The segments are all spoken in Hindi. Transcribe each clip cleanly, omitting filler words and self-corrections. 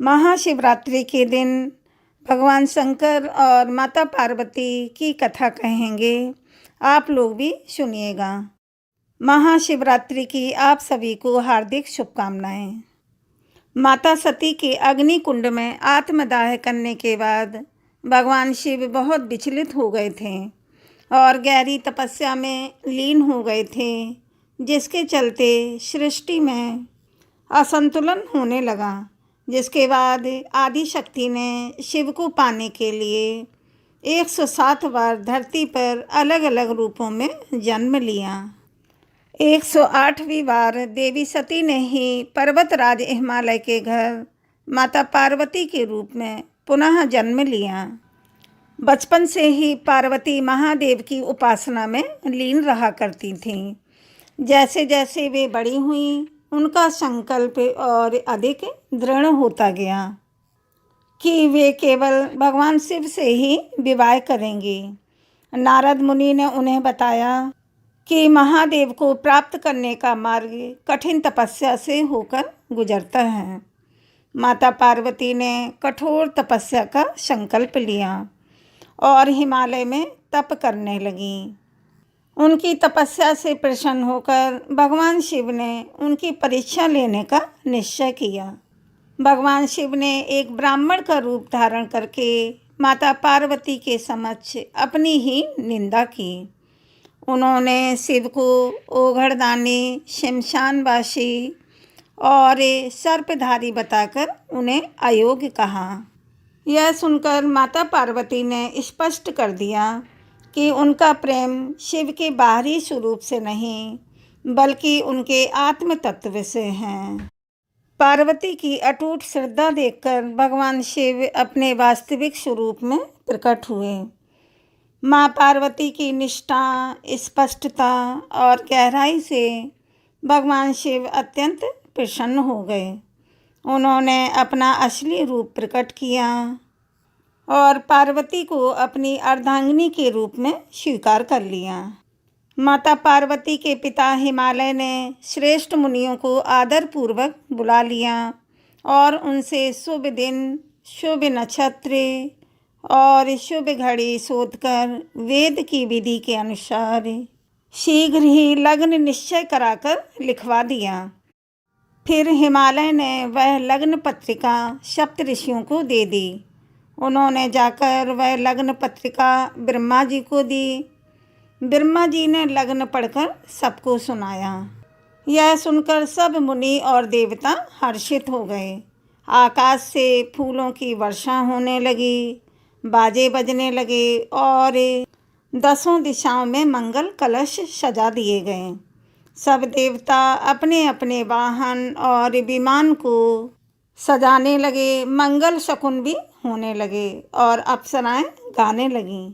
महाशिवरात्रि के दिन भगवान शंकर और माता पार्वती की कथा कहेंगे। आप लोग भी सुनिएगा। महाशिवरात्रि की आप सभी को हार्दिक शुभकामनाएं। माता सती के अग्नि कुंड में आत्मदाह करने के बाद भगवान शिव बहुत विचलित हो गए थे और गहरी तपस्या में लीन हो गए थे, जिसके चलते सृष्टि में असंतुलन होने लगा। जिसके बाद आदि शक्ति ने शिव को पाने के लिए 107 बार धरती पर अलग अलग रूपों में जन्म लिया। 108वीं बार देवी सती ने ही पर्वतराज हिमालय के घर माता पार्वती के रूप में पुनः जन्म लिया। बचपन से ही पार्वती महादेव की उपासना में लीन रहा करती थीं। जैसे जैसे वे बड़ी हुईं, उनका संकल्प और अधिक दृढ़ होता गया कि वे केवल भगवान शिव से ही विवाह करेंगी। नारद मुनि ने उन्हें बताया कि महादेव को प्राप्त करने का मार्ग कठिन तपस्या से होकर गुजरता है। माता पार्वती ने कठोर तपस्या का संकल्प लिया और हिमालय में तप करने लगीं। उनकी तपस्या से प्रसन्न होकर भगवान शिव ने उनकी परीक्षा लेने का निश्चय किया। भगवान शिव ने एक ब्राह्मण का रूप धारण करके माता पार्वती के समक्ष अपनी ही निंदा की। उन्होंने शिव को ओघड़दानी, शमशानवासी और सर्पधारी बताकर उन्हें अयोग्य कहा। यह सुनकर माता पार्वती ने स्पष्ट कर दिया कि उनका प्रेम शिव के बाहरी स्वरूप से नहीं, बल्कि उनके आत्म तत्व से है। पार्वती की अटूट श्रद्धा देखकर भगवान शिव अपने वास्तविक स्वरूप में प्रकट हुए। माँ पार्वती की निष्ठा, स्पष्टता और गहराई से भगवान शिव अत्यंत प्रसन्न हो गए। उन्होंने अपना असली रूप प्रकट किया और पार्वती को अपनी अर्धांगिनी के रूप में स्वीकार कर लिया। माता पार्वती के पिता हिमालय ने श्रेष्ठ मुनियों को आदरपूर्वक बुला लिया और उनसे शुभ दिन, शुभ नक्षत्र और शुभ घड़ी शोधकर वेद की विधि के अनुसार शीघ्र ही लग्न निश्चय कराकर लिखवा दिया। फिर हिमालय ने वह लग्न पत्रिका सप्तऋषियों को दे दी। उन्होंने जाकर वह लग्न पत्रिका ब्रह्मा जी को दी। ब्रह्मा जी ने लग्न पढ़कर सबको सुनाया। यह सुनकर सब मुनि और देवता हर्षित हो गए। आकाश से फूलों की वर्षा होने लगी, बाजे बजने लगे और 10 दिशाओं में मंगल कलश सजा दिए गए। सब देवता अपने अपने वाहन और विमान को सजाने लगे। मंगल शकुन भी होने लगे और अप्सराएं गाने लगीं।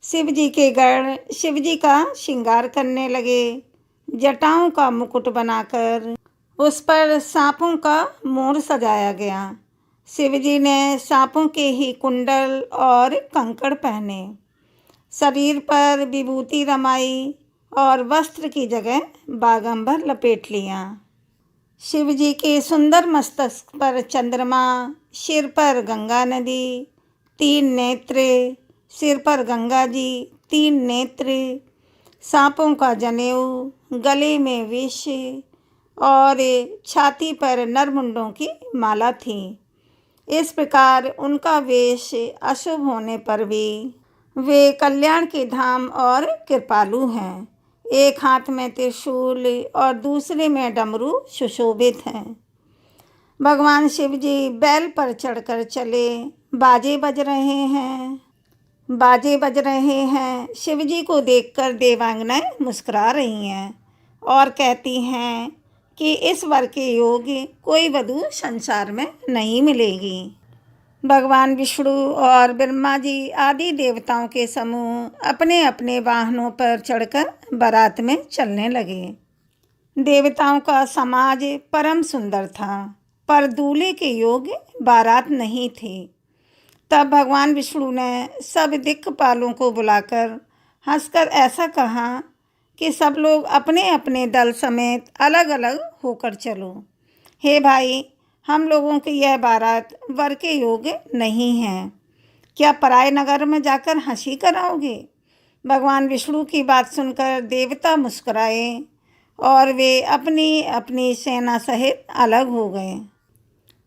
शिव जी के गण शिव जी का श्रृंगार करने लगे। जटाओं का मुकुट बनाकर उस पर सांपों का मोर सजाया गया। शिव जी ने सांपों के ही कुंडल और कंकड़ पहने, शरीर पर विभूति रमाई और वस्त्र की जगह बागंबर लपेट लिया। शिव जी के सुंदर मस्तक पर चंद्रमा, सिर पर गंगा नदी, 3 नेत्र, सिर पर गंगा जी, 3 नेत्र, सांपों का जनेऊ, गले में विष और छाती पर नरमुंडों की माला थी। इस प्रकार उनका वेश अशुभ होने पर भी वे कल्याण के धाम और कृपालु हैं। एक हाथ में त्रिशूल और दूसरे में डमरू सुशोभित हैं। भगवान शिव जी बैल पर चढ़कर चले। बाजे बज रहे हैं। शिव जी को देखकर देवांगनाएं मुस्कुरा रही हैं और कहती हैं कि इस वर के योग्य कोई वधू संसार में नहीं मिलेगी। भगवान विष्णु और ब्रह्मा जी आदि देवताओं के समूह अपने अपने वाहनों पर चढ़कर बारात में चलने लगे। देवताओं का समाज परम सुंदर था, पर दूल्हे के योग्य बारात नहीं थी। तब भगवान विष्णु ने सब दिक्पालों को बुलाकर हंसकर ऐसा कहा कि सब लोग अपने अपने दल समेत अलग अलग होकर चलो। हे भाई, हम लोगों की यह बारात वर के योग्य नहीं है। क्या पराए नगर में जाकर हंसी कराओगे? भगवान विष्णु की बात सुनकर देवता मुस्कुराए और वे अपनी अपनी सेना सहित अलग हो गए।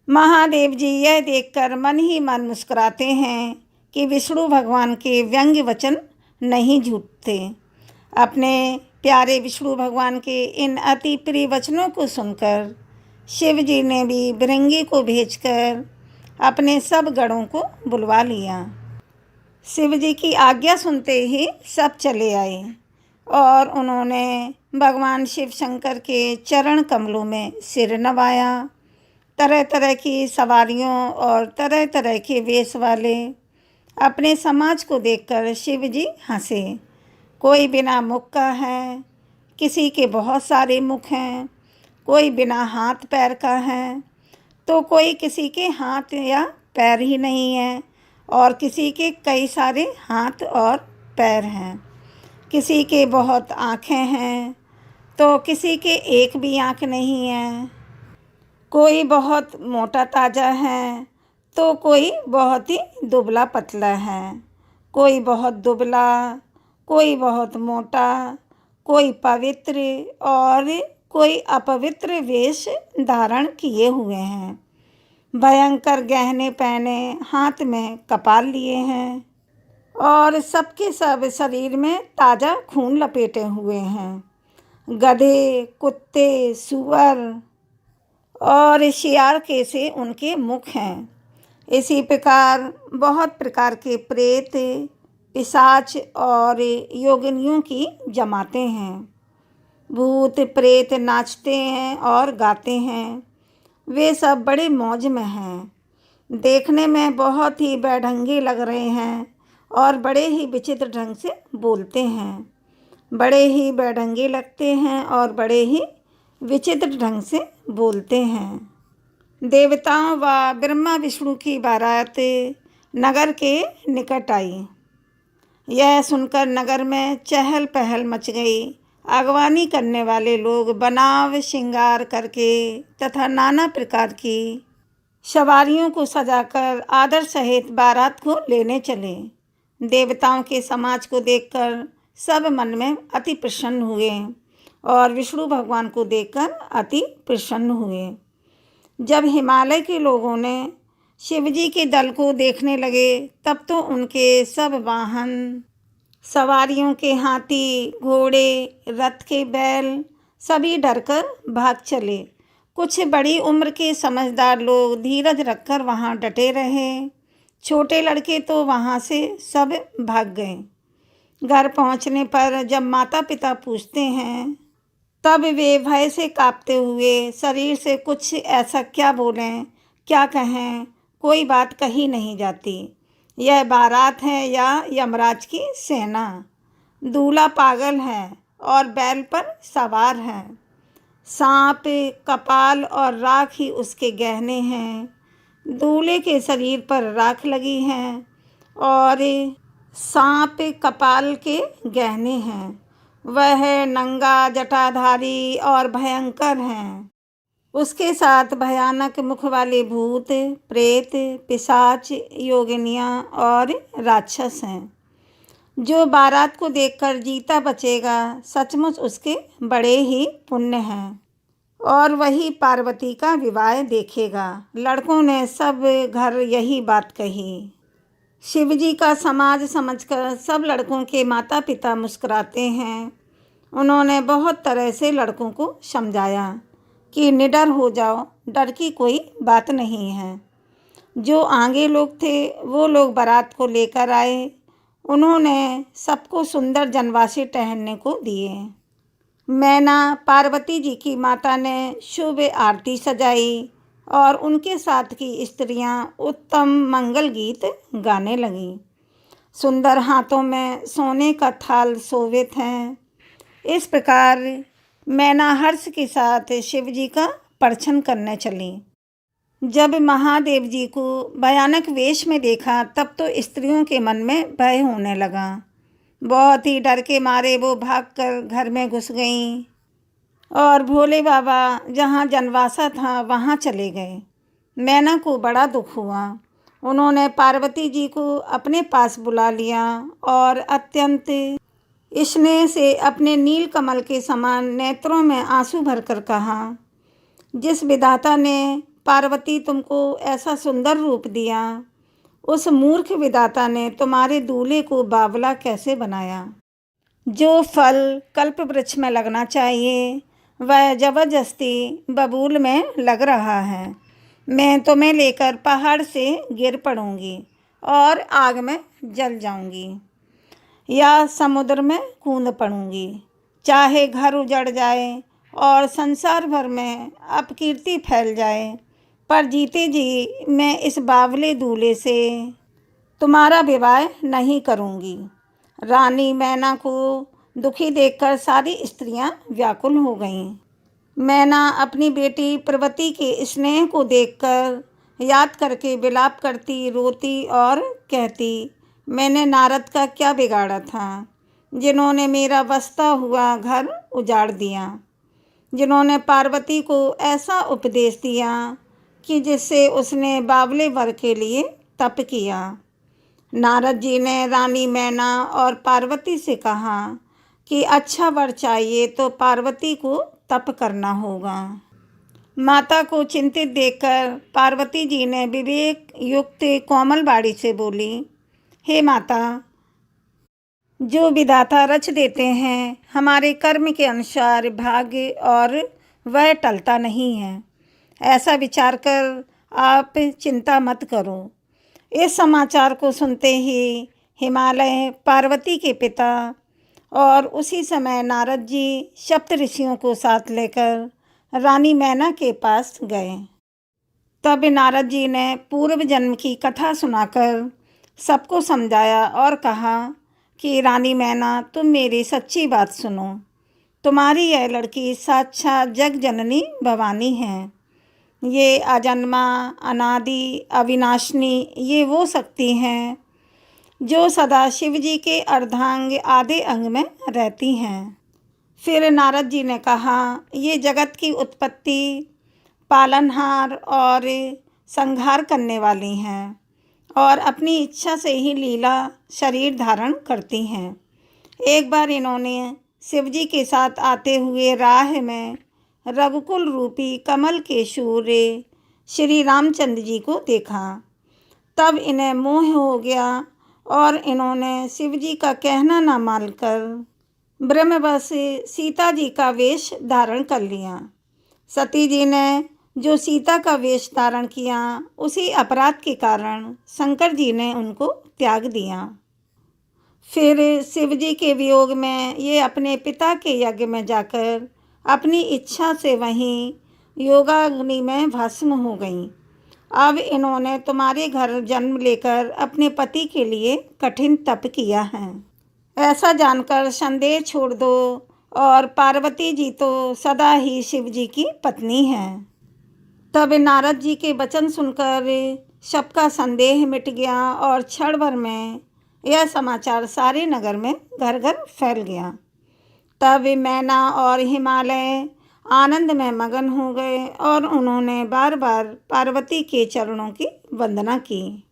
महादेव जी यह देखकर मन ही मन मुस्कुराते हैं कि विष्णु भगवान के व्यंग्य वचन नहीं झूठते। अपने प्यारे विष्णु भगवान के इन अति प्रिय वचनों को सुनकर शिव जी ने भी भृंगी को भेजकर अपने सब गणों को बुलवा लिया। शिव जी की आज्ञा सुनते ही सब चले आए और उन्होंने भगवान शिव शंकर के चरण कमलों में सिर नवाया। तरह तरह की सवारियों और तरह तरह के वेश वाले अपने समाज को देखकर शिव जी हंसे। कोई बिना मुख का है, किसी के बहुत सारे मुख हैं, कोई बिना हाथ पैर का है, तो कोई किसी के हाथ या पैर ही नहीं है और किसी के कई सारे हाथ और पैर हैं। किसी के बहुत आँखें हैं तो किसी के एक भी आँख नहीं है। कोई बहुत मोटा ताजा है तो कोई बहुत ही दुबला पतला है। कोई बहुत दुबला, कोई बहुत मोटा, कोई पवित्र और कोई अपवित्र वेश धारण किए हुए हैं। भयंकर गहने पहने, हाथ में कपाल लिए हैं और सबके सब शरीर में ताज़ा खून लपेटे हुए हैं। गधे, कुत्ते, सूअर और शियार के से उनके मुख हैं। इसी प्रकार बहुत प्रकार के प्रेत, पिशाच और योगिनियों की जमातें हैं। भूत प्रेत नाचते हैं और गाते हैं। वे सब बड़े मौज में हैं। देखने में बहुत ही बेढंगे लग रहे हैं और बड़े ही विचित्र ढंग से बोलते हैं। बड़े ही बेढंगे लगते हैं और बड़े ही विचित्र ढंग से बोलते हैं। देवताओं व ब्रह्मा विष्णु की बारात नगर के निकट आई। यह सुनकर नगर में चहल पहल मच गई। अगवानी करने वाले लोग बनाव श्रृंगार करके तथा नाना प्रकार की सवारियों को सजाकर आदर सहित बारात को लेने चले। देवताओं के समाज को देखकर सब मन में अति प्रसन्न हुए और विष्णु भगवान को देखकर अति प्रसन्न हुए। जब हिमालय के लोगों ने शिवजी के दल को देखने लगे तब तो उनके सब वाहन, सवारियों के हाथी, घोड़े, रथ के बैल सभी डरकर भाग चले। कुछ बड़ी उम्र के समझदार लोग धीरज रखकर वहाँ डटे रहे। छोटे लड़के तो वहाँ से सब भाग गए। घर पहुँचने पर जब माता पिता पूछते हैं तब वे भय से कांपते हुए शरीर से कुछ ऐसा क्या बोलें, क्या कहें, कोई बात कही नहीं जाती। यह बारात है या यमराज की सेना। दूल्हा पागल है और बैल पर सवार है। सांप, कपाल और राख ही उसके गहने हैं। दूल्हे के शरीर पर राख लगी है और सांप कपाल के गहने हैं। वह नंगा, जटाधारी और भयंकर हैं। उसके साथ भयानक मुख वाले भूत, प्रेत, पिशाच, योगिनियाँ और राक्षस हैं। जो बारात को देखकर जीता बचेगा सचमुच उसके बड़े ही पुण्य हैं और वही पार्वती का विवाह देखेगा। लड़कों ने सब घर यही बात कही। शिवजी का समाज समझकर सब लड़कों के माता पिता मुस्कुराते हैं। उन्होंने बहुत तरह से लड़कों को समझाया कि निडर हो जाओ, डर की कोई बात नहीं है। जो आगे लोग थे वो लोग बारात को लेकर आए। उन्होंने सबको सुंदर जनवासे टहलने को दिए। मैना पार्वती जी की माता ने शुभ आरती सजाई और उनके साथ की स्त्रियां उत्तम मंगल गीत गाने लगीं। सुंदर हाथों में सोने का थाल शोभित हैं। इस प्रकार मैना हर्ष के साथ शिव जी का परछन करने चली। जब महादेव जी को भयानक वेश में देखा तब तो स्त्रियों के मन में भय होने लगा। बहुत ही डर के मारे वो भागकर घर में घुस गईं और भोले बाबा जहाँ जनवासा था वहाँ चले गए। मैना को बड़ा दुख हुआ। उन्होंने पार्वती जी को अपने पास बुला लिया और अत्यंत स्नेह से अपने नील कमल के समान नेत्रों में आंसू भरकर कहा, जिस विधाता ने पार्वती तुमको ऐसा सुंदर रूप दिया, उस मूर्ख विधाता ने तुम्हारे दूल्हे को बावला कैसे बनाया। जो फल कल्प वृक्ष में लगना चाहिए वह जबरदस्ती बबूल में लग रहा है। मैं तुम्हें लेकर पहाड़ से गिर पड़ूंगी और आग में जल जाऊंगी या समुद्र में कूद पड़ूंगी। चाहे घर उजड़ जाए और संसार भर में अपकीर्ति फैल जाए, पर जीते जी मैं इस बावले दूल्हे से तुम्हारा विवाह नहीं करूंगी। रानी मैना को दुखी देखकर सारी स्त्रियां व्याकुल हो गईं। मैना अपनी बेटी पार्वती के स्नेह को देखकर याद करके विलाप करती, रोती और कहती, मैंने नारद का क्या बिगाड़ा था, जिन्होंने मेरा बसता हुआ घर उजाड़ दिया, जिन्होंने पार्वती को ऐसा उपदेश दिया कि जिससे उसने बावले वर के लिए तप किया। नारद जी ने रानी मैना और पार्वती से कहा कि अच्छा वर चाहिए तो पार्वती को तप करना होगा। माता को चिंतित देखकर पार्वती जी ने विवेक युक्त कोमल वाणी से बोली, हे माता, जो विधाता रच देते हैं हमारे कर्म के अनुसार भाग्य और वह टलता नहीं है। ऐसा विचार कर आप चिंता मत करो। इस समाचार को सुनते ही हिमालय पार्वती के पिता और उसी समय नारद जी सप्त ऋषियों को साथ लेकर रानी मैना के पास गए। तब नारद जी ने पूर्व जन्म की कथा सुनाकर सबको समझाया और कहा कि रानी मैना, तुम मेरी सच्ची बात सुनो। तुम्हारी यह लड़की साक्षात जग जननी भवानी है। ये अजन्मा, अनादि, अविनाशिनी ये वो शक्ति हैं जो सदा शिव जी के अर्धांग आधे अंग में रहती हैं। फिर नारद जी ने कहा, ये जगत की उत्पत्ति, पालनहार और संहार करने वाली हैं और अपनी इच्छा से ही लीला शरीर धारण करती हैं। एक बार इन्होंने शिव जी के साथ आते हुए राह में रघुकुल रूपी कमल के सूर्य श्री रामचंद्र जी को देखा। तब इन्हें मोह हो गया और इन्होंने शिव जी का कहना न मानकर ब्रह्मवश सीता जी का वेश धारण कर लिया। सती जी ने जो सीता का वेश धारण किया, उसी अपराध के कारण शंकर जी ने उनको त्याग दिया। फिर शिव जी के वियोग में ये अपने पिता के यज्ञ में जाकर अपनी इच्छा से वहीं योगाग्नि में भस्म हो गईं। अब इन्होंने तुम्हारे घर जन्म लेकर अपने पति के लिए कठिन तप किया है। ऐसा जानकर संदेह छोड़ दो और पार्वती जी तो सदा ही शिव जी की पत्नी हैं। तब नारद जी के वचन सुनकर सबका संदेह मिट गया और क्षण भर में यह समाचार सारे नगर में घर घर फैल गया। तब मैना और हिमालय आनंद में मगन हो गए और उन्होंने बार बार पार्वती के चरणों की वंदना की।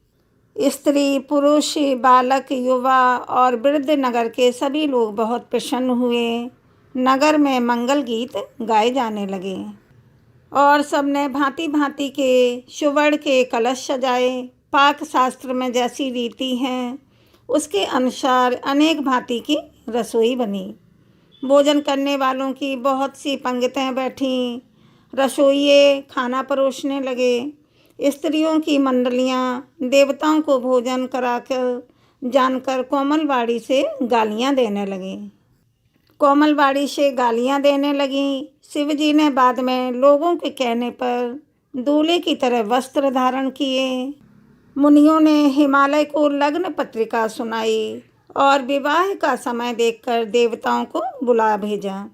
स्त्री, पुरुष, बालक, युवा और वृद्ध नगर के सभी लोग बहुत प्रसन्न हुए। नगर में मंगल गीत गाए जाने लगे और सबने भांति भांति के सुवर्ण के कलश सजाए। पाक शास्त्र में जैसी रीति है उसके अनुसार अनेक भांति की रसोई बनी। भोजन करने वालों की बहुत सी पंक्तियाँ बैठीं। रसोइये खाना परोसने लगे। स्त्रियों की मंडलियाँ देवताओं को भोजन कराकर जानकर कोमलवाड़ी से गालियाँ देने लगी। कोमलवाड़ी से गालियाँ देने लगीं। शिव जी ने बाद में लोगों के कहने पर दूल्हे की तरह वस्त्र धारण किए। मुनियों ने हिमालय को लग्न पत्रिका सुनाई और विवाह का समय देखकर देवताओं को बुला भेजा।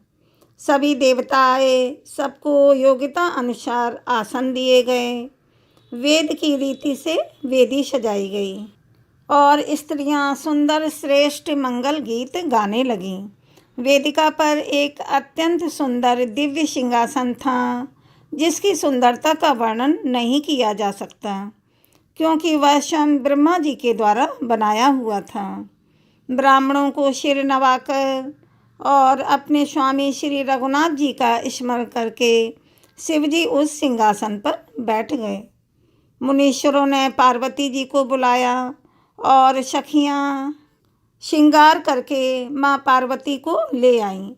सभी देवता आए, सबको योग्यता अनुसार आसन दिए गए। वेद की रीति से वेदी सजाई गई और स्त्रियां सुंदर श्रेष्ठ मंगल गीत गाने लगीं। वेदिका पर एक अत्यंत सुंदर दिव्य सिंहासन था जिसकी सुंदरता का वर्णन नहीं किया जा सकता, क्योंकि वह स्वयं ब्रह्मा जी के द्वारा बनाया हुआ था। ब्राह्मणों को सिर नवाकर और अपने स्वामी श्री रघुनाथ जी का स्मरण करके शिवजी उस सिंहासन पर बैठ गए। मुनीश्वरों ने पार्वती जी को बुलाया और सखियाँ श्रृंगार करके माँ पार्वती को ले आईं।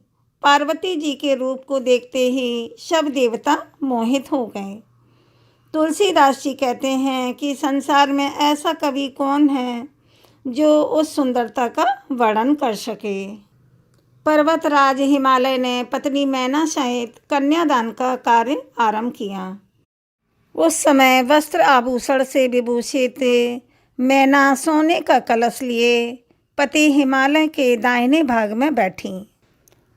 पार्वती जी के रूप को देखते ही सब देवता मोहित हो गए। तुलसीदास जी कहते हैं कि संसार में ऐसा कवि कौन है जो उस सुंदरता का वर्णन कर सके। पर्वतराज हिमालय ने पत्नी मैना सहित कन्यादान का कार्य आरंभ किया। उस समय वस्त्र आभूषण से विभूषित मैना सोने का कलश लिए पति हिमालय के दाहिने भाग में बैठी।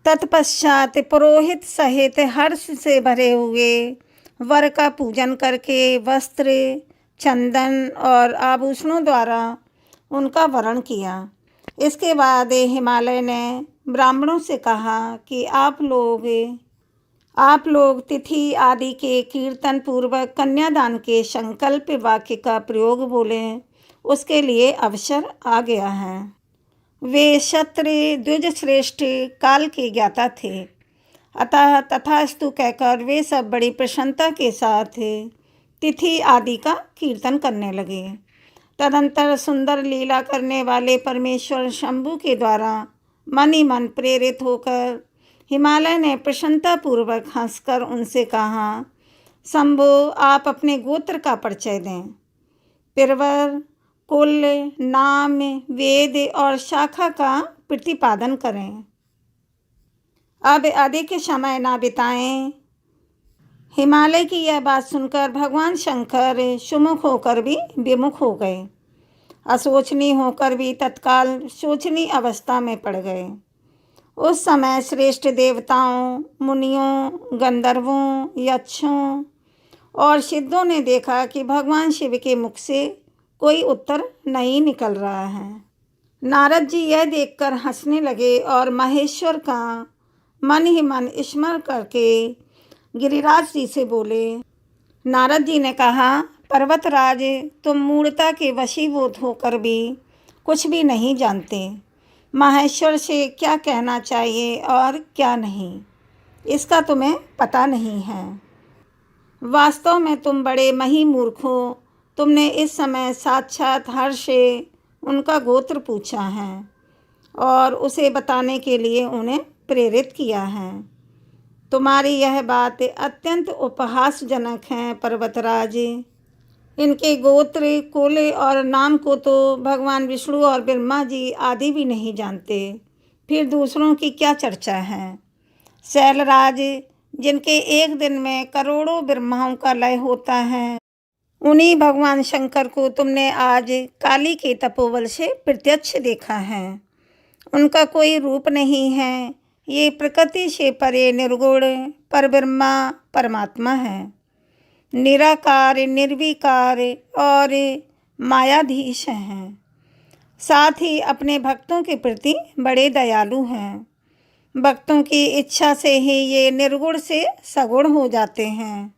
तत्पश्चात पुरोहित सहित हर्ष से भरे हुए वर का पूजन करके वस्त्र, चंदन और आभूषणों द्वारा उनका वरण किया। इसके बाद हिमालय ने ब्राह्मणों से कहा कि आप लोग तिथि आदि के कीर्तन पूर्वक कन्यादान के संकल्प वाक्य का प्रयोग बोलें, उसके लिए अवसर आ गया है। वे क्षत्रिय द्विज श्रेष्ठ काल के ज्ञाता थे, अतः तथास्तु कहकर वे सब बड़ी प्रसन्नता के साथ तिथि आदि का कीर्तन करने लगे। तदंतर सुंदर लीला करने वाले परमेश्वर शंभु के द्वारा मन ही मन प्रेरित होकर हिमालय ने प्रसन्नतापूर्वक हंसकर उनसे कहा, शंभु, आप अपने गोत्र का परिचय दें। पिरवर, कुल, नाम, वेद और शाखा का प्रतिपादन करें। अब अधिक समय ना बिताएं। हिमालय की यह बात सुनकर भगवान शंकर सुमुख होकर भी विमुख हो गए, अशोचनीय होकर भी तत्काल शोचनीय अवस्था में पड़ गए। उस समय श्रेष्ठ देवताओं, मुनियों, गंधर्वों, यक्षों और सिद्धों ने देखा कि भगवान शिव के मुख से कोई उत्तर नहीं निकल रहा है। नारद जी यह देखकर हंसने लगे और महेश्वर का मन ही मन स्मरण करके गिरिराज जी से बोले। नारद जी ने कहा, पर्वतराज, तुम मूढ़ता के वशीभूत होकर भी कुछ भी नहीं जानते। महेश्वर से क्या कहना चाहिए और क्या नहीं, इसका तुम्हें पता नहीं है। वास्तव में तुम बड़े महिमूर्ख हो। तुमने इस समय साक्षात हर्ष से उनका गोत्र पूछा है और उसे बताने के लिए उन्हें प्रेरित किया है। तुम्हारी यह बात अत्यंत उपहासजनक है पर्वतराज। इनके गोत्र, कुल और नाम को तो भगवान विष्णु और ब्रह्मा जी आदि भी नहीं जानते, फिर दूसरों की क्या चर्चा है। शैलराज, जिनके एक दिन में करोड़ों ब्रह्माओं का लय होता है, उन्हीं भगवान शंकर को तुमने आज काली के तपोबल से प्रत्यक्ष देखा है। उनका कोई रूप नहीं है। ये प्रकृति से परे निर्गुण परब्रह्मा परमात्मा है, निराकार, निर्विकार और मायाधीश हैं। साथ ही अपने भक्तों के प्रति बड़े दयालु हैं। भक्तों की इच्छा से ही ये निर्गुण से सगुण हो जाते हैं।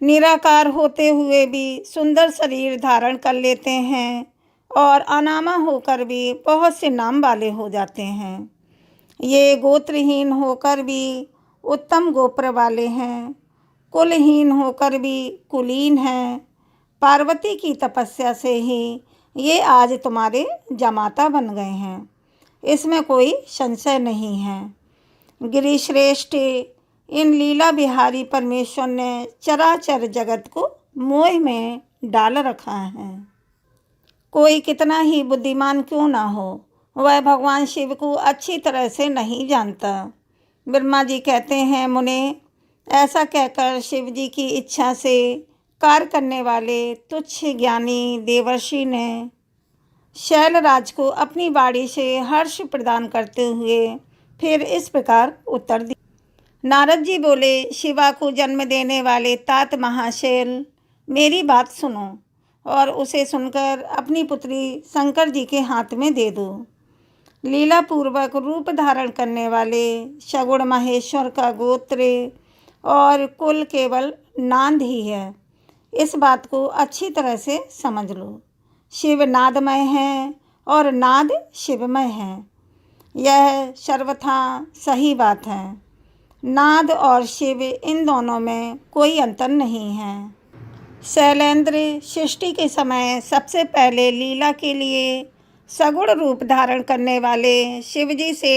निराकार होते हुए भी सुंदर शरीर धारण कर लेते हैं और अनामा होकर भी बहुत से नाम वाले हो जाते हैं। ये गोत्रहीन होकर भी उत्तम गोत्र वाले हैं, कुलहीन होकर भी कुलीन हैं। पार्वती की तपस्या से ही ये आज तुम्हारे जमाता बन गए हैं, इसमें कोई संशय नहीं है। गिरिश्रेष्ठ, इन लीला बिहारी परमेश्वर ने चराचर जगत को मोह में डाल रखा है। कोई कितना ही बुद्धिमान क्यों ना हो, वह भगवान शिव को अच्छी तरह से नहीं जानता। ब्रह्मा जी कहते हैं, मुने, ऐसा कहकर शिव जी की इच्छा से कार्य करने वाले तुच्छ ज्ञानी देवर्षि ने शैलराज को अपनी वाणी से हर्ष प्रदान करते हुए फिर इस प्रकार उत्तर दिया। नारद जी बोले, शिवा को जन्म देने वाले तात महाशैल, मेरी बात सुनो और उसे सुनकर अपनी पुत्री शंकर जी के हाथ में दे दो। लीला पूर्वक रूप धारण करने वाले सगुण महेश्वर का गोत्र और कुल केवल नाद ही है। इस बात को अच्छी तरह से समझ लो। शिव नादमय है और नाद शिवमय है। यह सर्वथा सही बात है। नाद और शिव, इन दोनों में कोई अंतर नहीं है। शैलेंद्र सृष्टि के समय सबसे पहले लीला के लिए सगुण रूप धारण करने वाले शिवजी से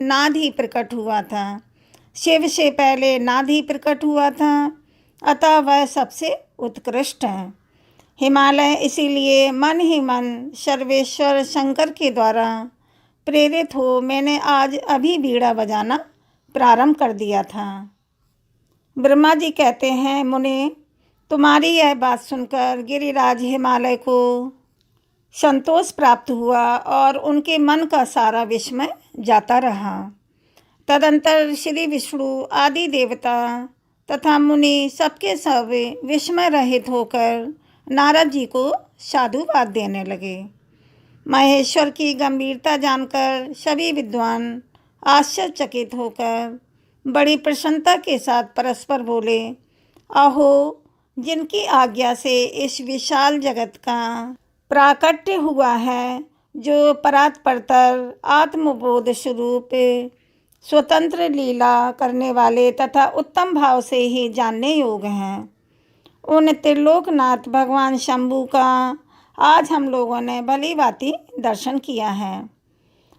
नाद ही प्रकट हुआ था। शिव से पहले नाद ही प्रकट हुआ था, अतः वह सबसे उत्कृष्ट है। हिमालय इसीलिए मन ही मन सर्वेश्वर शंकर के द्वारा प्रेरित हो मैंने आज अभी बीड़ा बजाना प्रारंभ कर दिया था। ब्रह्मा जी कहते हैं, मुने, तुम्हारी यह बात सुनकर गिरिराज हिमालय को संतोष प्राप्त हुआ और उनके मन का सारा विस्मय जाता रहा। तदंतर श्री विष्णु आदि देवता तथा मुनि सबके सब विस्मय रहित होकर नारद जी को साधुवाद देने लगे। महेश्वर की गंभीरता जानकर सभी विद्वान आश्चर्यचकित होकर बड़ी प्रसन्नता के साथ परस्पर बोले, अहो, जिनकी आज्ञा से इस विशाल जगत का प्राकट्य हुआ है, जो परात्पर आत्मबोध स्वरूप स्वतंत्र लीला करने वाले तथा उत्तम भाव से ही जानने योग्य हैं, उन त्रिलोकनाथ भगवान शंभू का आज हम लोगों ने भली भांति दर्शन किया है।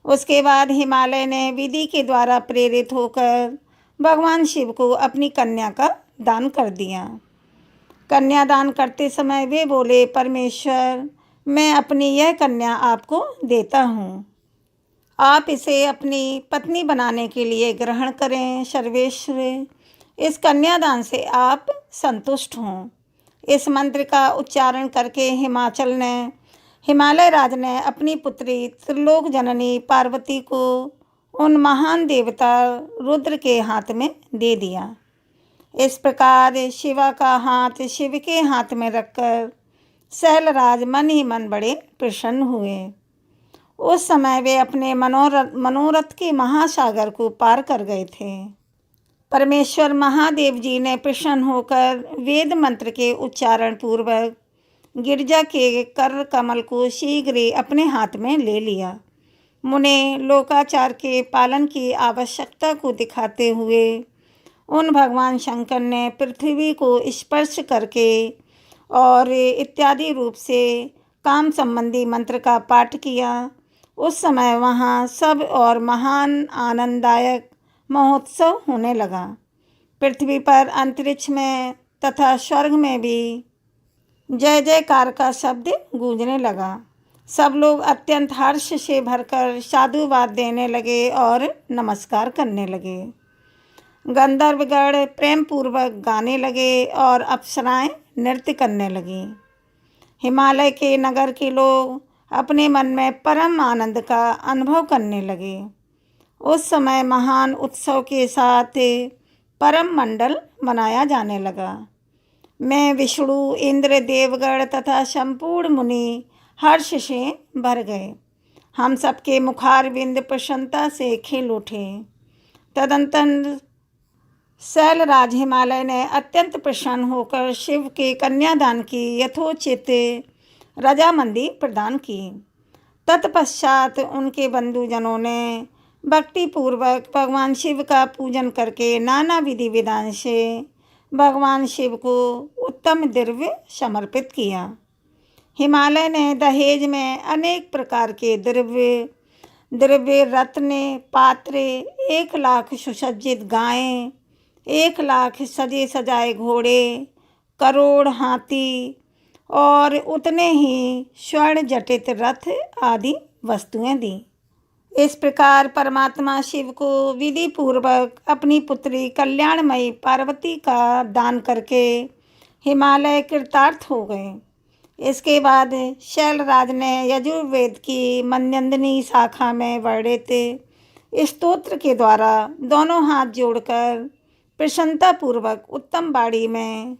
उसके बाद हिमालय ने विधि के द्वारा प्रेरित होकर भगवान शिव को अपनी कन्या का दान कर दिया। कन्यादान करते समय वे बोले, परमेश्वर, मैं अपनी यह कन्या आपको देता हूँ, आप इसे अपनी पत्नी बनाने के लिए ग्रहण करें। सर्वेश्वर, इस कन्यादान से आप संतुष्ट हों। इस मंत्र का उच्चारण करके हिमालय राज ने अपनी पुत्री त्रिलोक जननी पार्वती को उन महान देवता रुद्र के हाथ में दे दिया। इस प्रकार शिवा का हाथ शिव के हाथ में रखकर शैलराज मन ही मन बड़े प्रसन्न हुए। उस समय वे अपने मनोरथ के महासागर को पार कर गए थे। परमेश्वर महादेव जी ने प्रसन्न होकर वेद मंत्र के उच्चारण पूर्वक गिरजा के कर कमल को शीघ्र ही अपने हाथ में ले लिया। मुने, लोकाचार के पालन की आवश्यकता को दिखाते हुए उन भगवान शंकर ने पृथ्वी को स्पर्श करके और इत्यादि रूप से काम संबंधी मंत्र का पाठ किया। उस समय वहाँ सब और महान आनंददायक महोत्सव होने लगा। पृथ्वी पर, अंतरिक्ष में तथा स्वर्ग में भी जय जयकार का शब्द गूंजने लगा। सब लोग अत्यंत हर्ष से भरकर साधुवाद देने लगे और नमस्कार करने लगे। गंधर्वगण प्रेम पूर्वक गाने लगे और अप्सराएं नृत्य करने लगी। हिमालय के नगर के लोग अपने मन में परम आनंद का अनुभव करने लगे। उस समय महान उत्सव के साथ परम मंडल मनाया जाने लगा। मैं, विष्णु, इंद्र, देवगण तथा संपूर्ण मुनि हर्ष से भर गए। हम सबके मुखारविंद प्रसन्नता से खिल उठे। तदंतर शैलराज हिमालय ने अत्यंत प्रसन्न होकर शिव के कन्यादान की यथोचित रजामंदी प्रदान की। तत्पश्चात उनके बंधुजनों ने भक्तिपूर्वक भगवान शिव का पूजन करके नाना विधि विधान से भगवान शिव को उत्तम द्रव्य समर्पित किया। हिमालय ने दहेज में अनेक प्रकार के द्रव्य रत्न, पात्र, 1,00,000 सुसज्जित गायें, 1,00,000 सजे सजाए घोड़े, करोड़ हाथी और उतने ही स्वर्ण जटित रथ आदि वस्तुएं दी। इस प्रकार परमात्मा शिव को विधि पूर्वक अपनी पुत्री कल्याणमयी पार्वती का दान करके हिमालय कृतार्थ हो गए। इसके बाद शैलराज ने यजुर्वेद की मन्यंदिनी शाखा में वर्णित स्तोत्र के द्वारा दोनों हाथ जोड़कर प्रसन्नतापूर्वक उत्तम बाड़ी में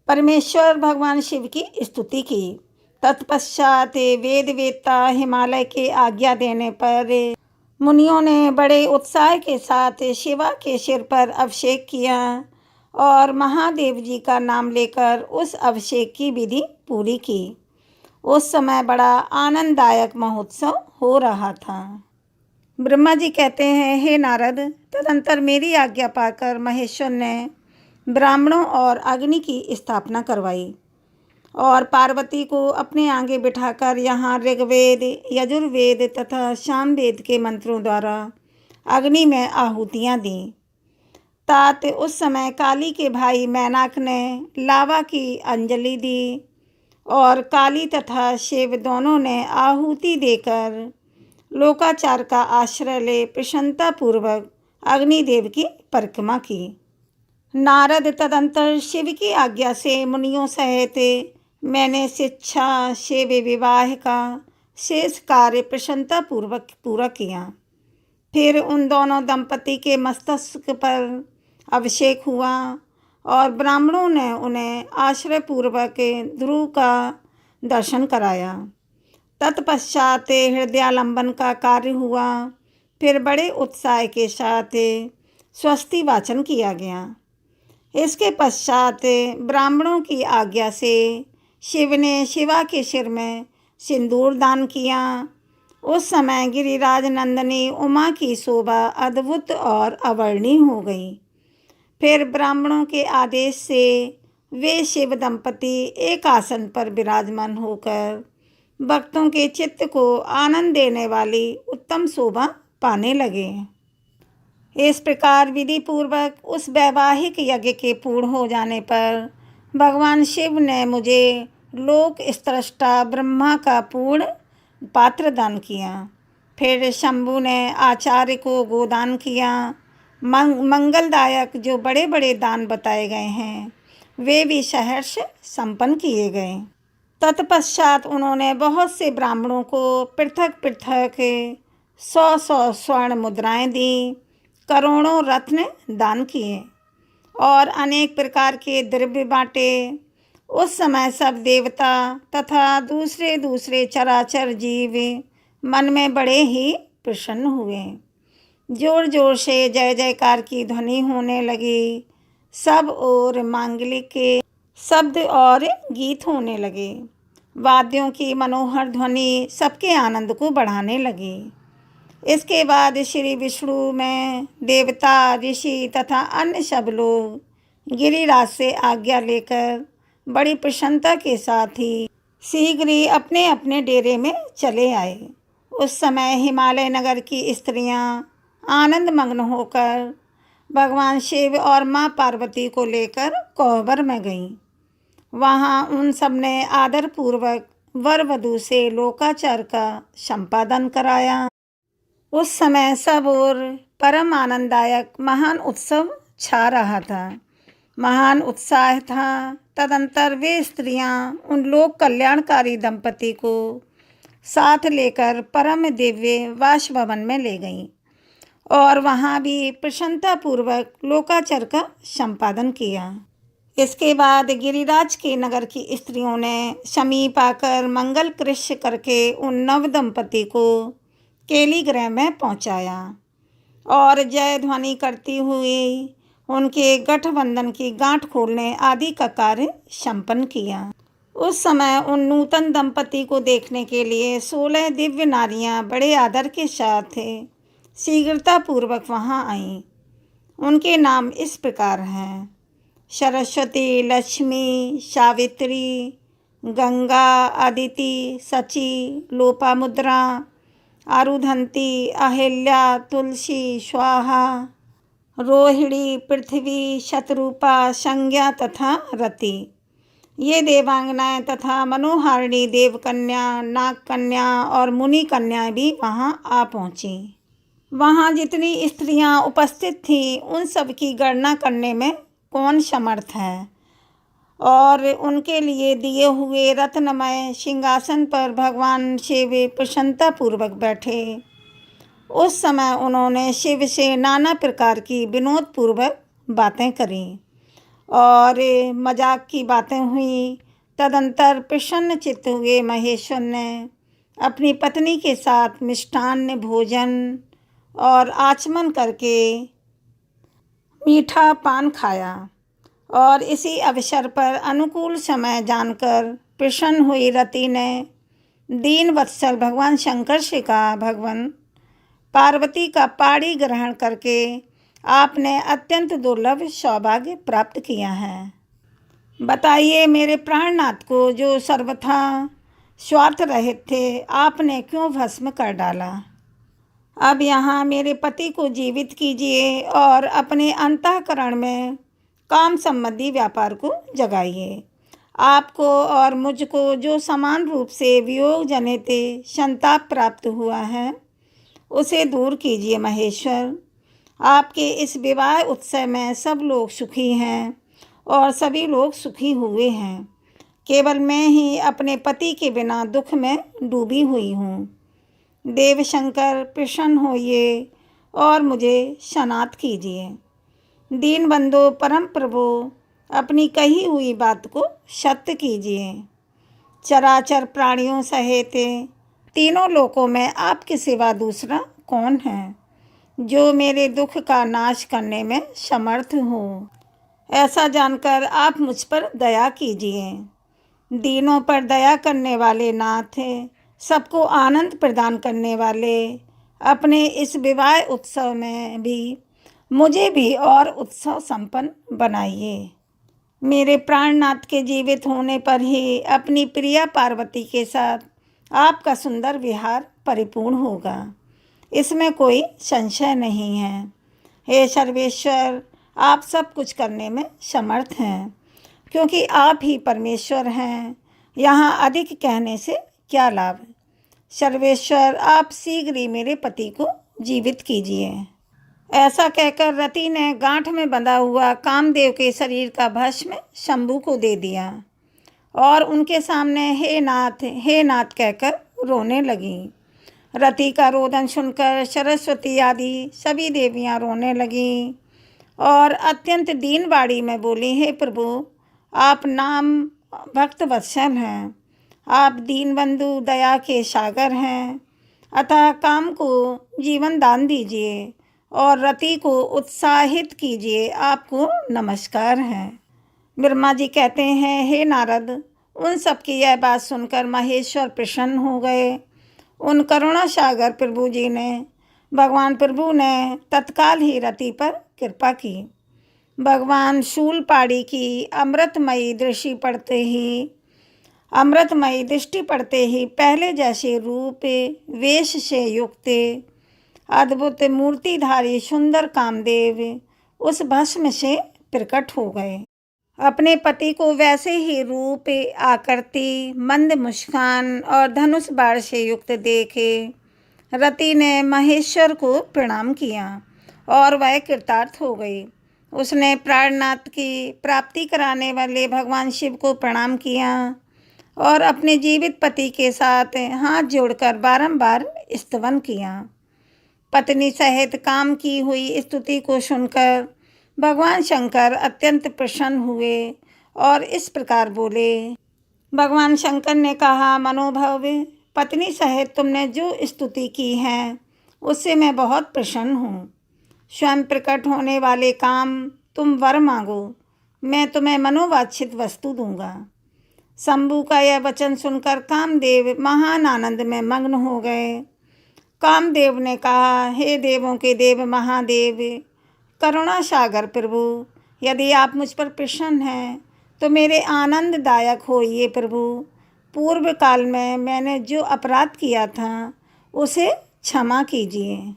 परमेश्वर भगवान शिव की स्तुति की। तत्पश्चात वेद वेत्ता हिमालय के आज्ञा देने पर मुनियों ने बड़े उत्साह के साथ शिवा के सिर पर अभिषेक किया और महादेव जी का नाम लेकर उस अभिषेक की विधि पूरी की। उस समय बड़ा आनंददायक महोत्सव हो रहा था। ब्रह्मा जी कहते हैं, हे नारद, तदंतर मेरी आज्ञा पाकर महेश्वर ने ब्राह्मणों और अग्नि की स्थापना करवाई और पार्वती को अपने आगे बिठाकर यहाँ ऋग्वेद, यजुर्वेद तथा सामवेद के मंत्रों द्वारा अग्नि में आहुतियाँ दी। तात उस समय काली के भाई मैनाक ने लावा की अंजलि दी और काली तथा शिव दोनों ने आहुति देकर लोकाचार का आश्रय ले प्रसन्नतापूर्वक अग्निदेव की परिक्रमा की। नारद तदंतर शिव की आज्ञा से मुनियों सहित मैंने शिक्षा, शिव विवाह का शेष कार्य प्रसन्नतापूर्वक पूरा किया। फिर उन दोनों दंपति के मस्तक पर अभिषेक हुआ और ब्राह्मणों ने उन्हें आश्रयपूर्वक ध्रुव का दर्शन कराया। तत्पश्चात हृदयालंबन का कार्य हुआ। फिर बड़े उत्साह के साथ स्वस्ति वाचन किया गया। इसके पश्चात ब्राह्मणों की आज्ञा से शिव ने शिवा के सिर में सिंदूर दान किया। उस समय गिरिराज नंदिनी उमा की शोभा अद्भुत और अवर्णीय हो गई। फिर ब्राह्मणों के आदेश से वे शिव दंपति एक आसन पर विराजमान होकर भक्तों के चित्त को आनंद देने वाली उत्तम शोभा पाने लगे। इस प्रकार विधि पूर्वक उस वैवाहिक यज्ञ के पूर्ण हो जाने पर भगवान शिव ने मुझे लोक स्रष्टा ब्रह्मा का पूर्ण पात्र दान किया। फिर शंभु ने आचार्य को गोदान किया। मंगलदायक जो बड़े बड़े दान बताए गए हैं वे भी सहर्ष संपन्न किए गए। तत्पश्चात उन्होंने बहुत से ब्राह्मणों को पृथक पृथक 100 स्वर्ण मुद्राएं दी, करोड़ों रत्न दान किए और अनेक प्रकार के द्रव्य बांटे। उस समय सब देवता तथा दूसरे दूसरे चराचर जीव मन में बड़े ही प्रसन्न हुए। जोर जोर से जय जयकार की ध्वनि होने लगी। सब और मांगलिक के शब्द और गीत होने लगे। वाद्यों की मनोहर ध्वनि सबके आनंद को बढ़ाने लगी। इसके बाद श्री विष्णु में देवता, ऋषि तथा अन्य सब लोग गिरिराज से आज्ञा लेकर बड़ी प्रसन्नता के साथ ही शीघ्र ही अपने अपने डेरे में चले आए। उस समय हिमालय नगर की स्त्रियां आनंद मग्न होकर भगवान शिव और माँ पार्वती को लेकर कोहबर में गईं। वहाँ उन सब ने आदरपूर्वक वर वधू से लोकाचार का संपादन कराया। उस समय सब और परम आनंददायक महान उत्सव छा रहा था। महान उत्साह था। तदंतर वे स्त्रियां उन लोक कल्याणकारी दंपति को साथ लेकर परम दिव्य वासभवन में ले गईं और वहाँ भी प्रसन्नतापूर्वक लोकाचार का संपादन किया। इसके बाद गिरिराज के नगर की स्त्रियों ने समीप आकर मंगल कृष्य करके उन नव दंपति को केलीगृह में पहुँचाया और जय ध्वनि करती हुई उनके गठबंधन की गांठ खोलने आदि का कार्य संपन्न किया। उस समय उन नूतन दंपति को देखने के लिए 16 दिव्य नारियां बड़े आदर के साथ शीघ्रतापूर्वक वहां आईं। उनके नाम इस प्रकार हैं: सरस्वती, लक्ष्मी, सावित्री, गंगा, अदिति, सची, लोपामुद्रा, आरुधंती, अहिल्या, तुलसी, स्वाहा, रोहिणी, पृथ्वी, शतरूपा, संज्ञा तथा रति। ये देवांगनाएं तथा मनोहारिणी देवकन्या, नागकन्या और मुनि कन्याएं भी वहां आ पहुंची। वहां जितनी स्त्रियां उपस्थित थीं उन सब की गणना करने में कौन समर्थ है। और उनके लिए दिए हुए रत्नमय सिंहासन पर भगवान शिव प्रसन्नतापूर्वक बैठे। उस समय उन्होंने शिव से नाना प्रकार की विनोदपूर्वक बातें करीं और मजाक की बातें हुई। तदंतर प्रसन्न चित्त हुए महेश्वर ने अपनी पत्नी के साथ मिष्टान्न भोजन और आचमन करके मीठा पान खाया। और इसी अवसर पर अनुकूल समय जानकर प्रसन्न हुई रति ने दीन वत्सल भगवान शंकर से कहा, भगवान पार्वती का पाणी ग्रहण करके आपने अत्यंत दुर्लभ सौभाग्य प्राप्त किया है। बताइए मेरे प्राणनाथ को जो सर्वथा स्वार्थ रहित थे, आपने क्यों भस्म कर डाला। अब यहाँ मेरे पति को जीवित कीजिए और अपने अंतःकरण में काम संबंधी व्यापार को जगाइए। आपको और मुझको जो समान रूप से वियोग जनित संताप प्राप्त हुआ है, उसे दूर कीजिए महेश्वर। आपके इस विवाह उत्सव में सब लोग सुखी हैं और सभी लोग सुखी हुए हैं। केवल मैं ही अपने पति के बिना दुख में डूबी हुई हूँ। देवशंकर प्रसन्न होइए और मुझे शनात कीजिए। दीनबंधु परम प्रभु अपनी कही हुई बात को सत्य कीजिए। चराचर प्राणियों सहित तीनों लोकों में आपके सिवा दूसरा कौन है जो मेरे दुख का नाश करने में समर्थ हो। ऐसा जानकर आप मुझ पर दया कीजिए। दीनों पर दया करने वाले नाथ, सबको आनंद प्रदान करने वाले, अपने इस विवाह उत्सव में भी मुझे भी और उत्सव संपन्न बनाइए। मेरे प्राणनाथ के जीवित होने पर ही अपनी प्रिया पार्वती के साथ आपका सुंदर विहार परिपूर्ण होगा, इसमें कोई संशय नहीं है। हे सर्वेश्वर, आप सब कुछ करने में समर्थ हैं, क्योंकि आप ही परमेश्वर हैं। यहाँ अधिक कहने से क्या लाभ। सर्वेश्वर, आप शीघ्र ही मेरे पति को जीवित कीजिए। ऐसा कहकर रति ने गांठ में बंधा हुआ कामदेव के शरीर का भस्म शंभू को दे दिया और उनके सामने हे नाथ कहकर रोने लगी। रति का रोदन सुनकर सरस्वती आदि सभी देवियां रोने लगीं और अत्यंत दीन वाणी में बोली, हे प्रभु, आप नाम भक्त वत्सल हैं, आप दीनबंधु दया के सागर हैं, अतः काम को जीवन दान दीजिए और रति को उत्साहित कीजिए। आपको नमस्कार है। ब्रह्मा जी कहते हैं, हे नारद, उन सब की यह बात सुनकर महेश्वर प्रसन्न हो गए। उन करुणा सागर भगवान प्रभु ने तत्काल ही रति पर कृपा की। भगवान शूलपाणी की अमृतमयी दृष्टि पड़ते ही पहले जैसे रूप वेश से युक्त अद्भुत मूर्तिधारी सुंदर कामदेव उस भस्म से प्रकट हो गए। अपने पति को वैसे ही रूप, आकृति, मंद मुस्कान और धनुष बाण से युक्त देखे रति ने महेश्वर को प्रणाम किया और वह कृतार्थ हो गई। उसने प्राणनाथ की प्राप्ति कराने वाले भगवान शिव को प्रणाम किया और अपने जीवित पति के साथ हाथ जोड़कर बारंबार स्तवन किया। पत्नी सहित काम की हुई स्तुति को सुनकर भगवान शंकर अत्यंत प्रसन्न हुए और इस प्रकार बोले। भगवान शंकर ने कहा, मनोभव, पत्नी सहित तुमने जो स्तुति की है उससे मैं बहुत प्रसन्न हूँ। स्वयं प्रकट होने वाले काम, तुम वर मांगो, मैं तुम्हें मनोवांछित वस्तु दूंगा। शंभू का यह वचन सुनकर कामदेव महान आनंद में मग्न हो गए। कामदेव ने कहा, हे देवों के देव महादेव, करुणा सागर प्रभु, यदि आप मुझ पर प्रसन्न हैं तो मेरे आनंददायक होइए प्रभु। पूर्व काल में मैंने जो अपराध किया था उसे क्षमा कीजिए।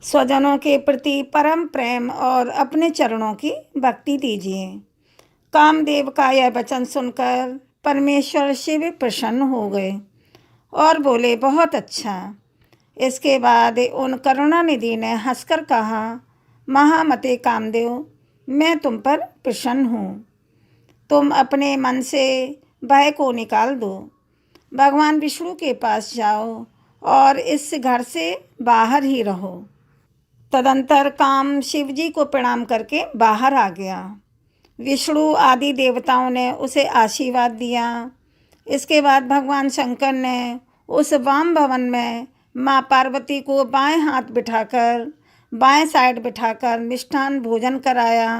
स्वजनों के प्रति परम प्रेम और अपने चरणों की भक्ति दीजिए। कामदेव का यह वचन सुनकर परमेश्वर शिव प्रसन्न हो गए और बोले, बहुत अच्छा। इसके बाद उन करुणानिधि ने हंसकर कहा, महामते कामदेव, मैं तुम पर प्रसन्न हूँ। तुम अपने मन से भय को निकाल दो, भगवान विष्णु के पास जाओ और इस घर से बाहर ही रहो। तदंतर काम शिव जी को प्रणाम करके बाहर आ गया। विष्णु आदि देवताओं ने उसे आशीर्वाद दिया। इसके बाद भगवान शंकर ने उस वाम भवन में माँ पार्वती को बाएं हाथ बिठाकर बाएं साइड बिठाकर मिष्ठान भोजन कराया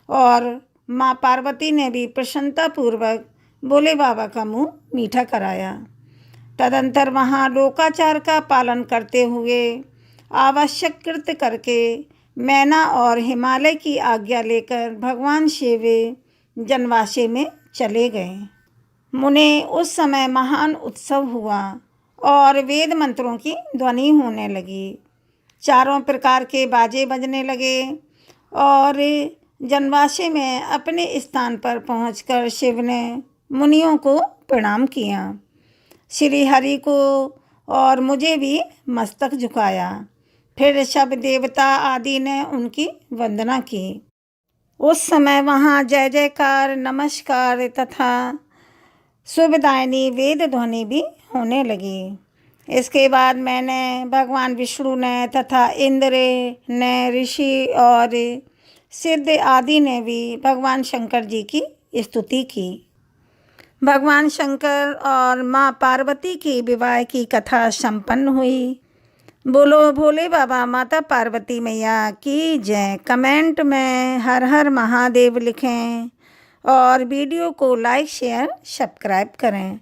और माँ पार्वती ने भी प्रसन्नतापूर्वक भोले बाबा का मुंह मीठा कराया। तदंतर वहाँ लोकाचार का पालन करते हुए आवश्यक कृत्य करके मैना और हिमालय की आज्ञा लेकर भगवान शिव जनवासे में चले गए। मुने उस समय महान उत्सव हुआ और वेद मंत्रों की ध्वनि होने लगी। चारों प्रकार के बाजे बजने लगे और जनवासे में अपने स्थान पर पहुंचकर शिव ने मुनियों को प्रणाम किया। श्री हरि को और मुझे भी मस्तक झुकाया। फिर सब देवता आदि ने उनकी वंदना की। उस समय वहाँ जय जयकार, नमस्कार तथा शुभदायिनी वेद ध्वनि भी होने लगी। इसके बाद मैंने भगवान विष्णु ने तथा इंद्र ने, ऋषि और सिद्ध आदि ने भी भगवान शंकर जी की स्तुति की। भगवान शंकर और माँ पार्वती की विवाह की कथा संपन्न हुई। बोलो भोले बाबा माता पार्वती मैया की जय। कमेंट में हर हर महादेव लिखें और वीडियो को लाइक शेयर सब्सक्राइब करें।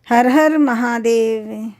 हर हर महादेव।